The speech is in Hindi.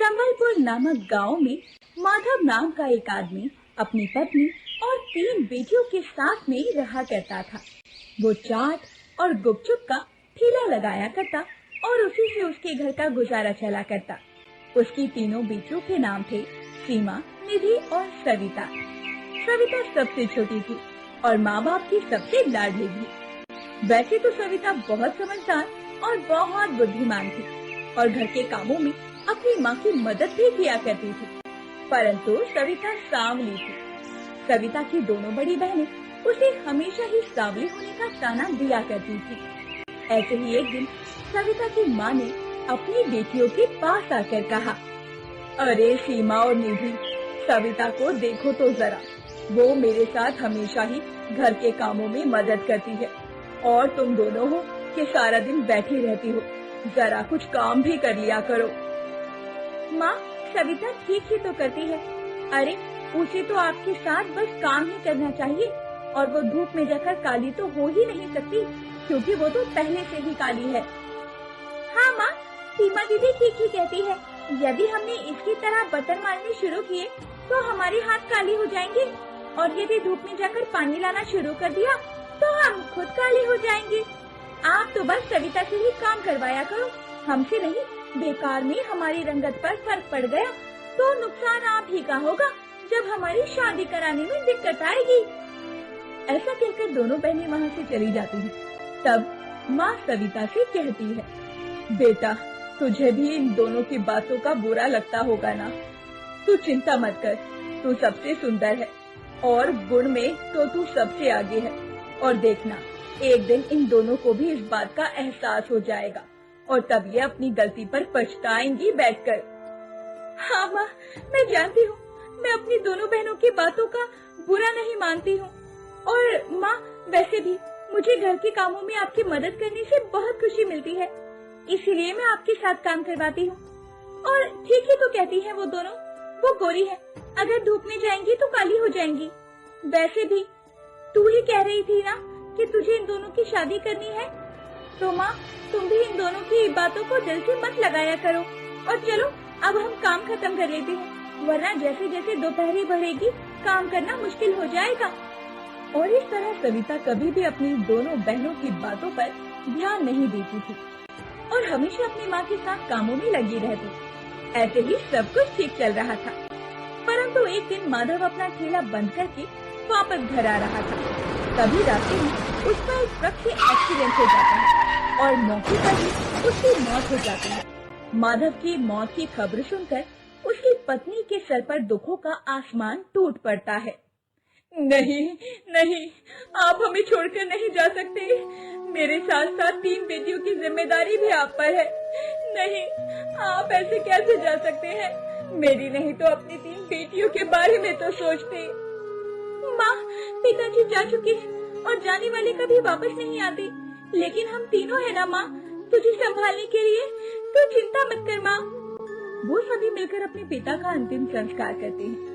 संबलपुर नामक गांव में माधव नाम का एक आदमी अपनी पत्नी और 3 बेटियों के साथ में रहा करता था। वो चाट और गुपचुप का ठेला लगाया करता और उसी से उसके घर का गुजारा चला करता। उसकी तीनों बेटियों के नाम थे सीमा, निधि और सविता। सविता सबसे छोटी थी और माँ बाप की सबसे लाडली थी। वैसे तो सविता बहुत समझदार और बहुत बुद्धिमान थी और घर के कामों में अपनी माँ की मदद भी किया करती थी, परंतु सविता सांवली थी। सविता की दोनों बड़ी बहनें उसे हमेशा ही सांवली होने का ताना दिया करती थी। ऐसे ही एक दिन सविता की माँ ने अपनी बेटियों के पास आकर कहा, अरे सीमा और निधि, सविता को देखो तो जरा, वो मेरे साथ हमेशा ही घर के कामों में मदद करती है और तुम दोनों हो कि सारा दिन बैठी रहती हो, जरा कुछ काम भी कर लिया करो। माँ, सविता ठीक ही तो करती है। अरे उसे तो आपके साथ बस काम ही करना चाहिए और वो धूप में जाकर काली तो हो ही नहीं सकती, क्योंकि वो तो पहले से ही काली है। हाँ माँ, सीमा दीदी ठीक ही कहती है। यदि हमने इसकी तरह बर्तन मारने शुरू किए तो हमारे हाथ काले हो जाएंगे और यदि धूप में जाकर पानी लाना शुरू कर दिया तो हम खुद काले हो जाएंगे। आप तो बस सविता से ही काम करवाया करो, हमसे नहीं। बेकार में हमारी रंगत पर फर्क पड़ गया तो नुकसान आप ही का होगा जब हमारी शादी कराने में दिक्कत आएगी। ऐसा कहकर दोनों बहनें वहाँ से चली जाती हैं। तब माँ सविता से कहती है, बेटा, तुझे भी इन दोनों की बातों का बुरा लगता होगा ना? तू चिंता मत कर, तू सबसे सुंदर है और गुण में तो तू सबसे आगे है। और देखना, एक दिन इन दोनों को भी इस बात का एहसास हो जाएगा और तब ये अपनी गलती पर पछताएंगी बैठकर। हाँ माँ, मैं जानती हूँ, मैं अपनी दोनों बहनों की बातों का बुरा नहीं मानती हूँ। और माँ, वैसे भी मुझे घर के कामों में आपकी मदद करने से बहुत खुशी मिलती है, इसीलिए मैं आपके साथ काम करवाती हूँ। और ठीक ही तो कहती है वो दोनों, वो गोरी है, अगर धूप में जाएंगी तो काली हो जाएंगी। वैसे भी तू ही कह रही थी ना कि तुझे इन दोनों की शादी करनी है, तो माँ तुम भी इन दोनों की बातों को दिल से मत लगाया करो। और चलो अब हम काम खत्म कर लेते हैं, वरना जैसे जैसे दोपहरी बढ़ेगी काम करना मुश्किल हो जाएगा। और इस तरह सविता कभी भी अपनी दोनों बहनों की बातों पर ध्यान नहीं देती थी और हमेशा अपनी माँ के साथ कामों में लगी रहती। ऐसे ही सब कुछ ठीक चल रहा था, परंतु एक दिन माधव अपना ठेला बंद करके वापस घर आ रहा था। तभी रास्ते में उसका एक ट्रक से एक्सीडेंट हो जाता है और मौके पर ही उसकी मौत हो जाती है। माधव की मौत की खबर सुनकर उसकी पत्नी के सर पर दुखों का आसमान टूट पड़ता है। नहीं नहीं, आप हमें छोड़कर नहीं जा सकते, मेरे साथ साथ 3 बेटियों की जिम्मेदारी भी आप पर है। नहीं, आप ऐसे कैसे जा सकते हैं? मेरी नहीं तो अपनी 3 बेटियों के बारे में तो सोचते। माँ, पिताजी जा चुके हैं और जाने वाले कभी वापस नहीं आते, लेकिन हम तीनों है ना माँ, तुझे संभालने के लिए, तू चिंता मत कर माँ। वो सभी मिलकर अपने पिता का अंतिम संस्कार करते हैं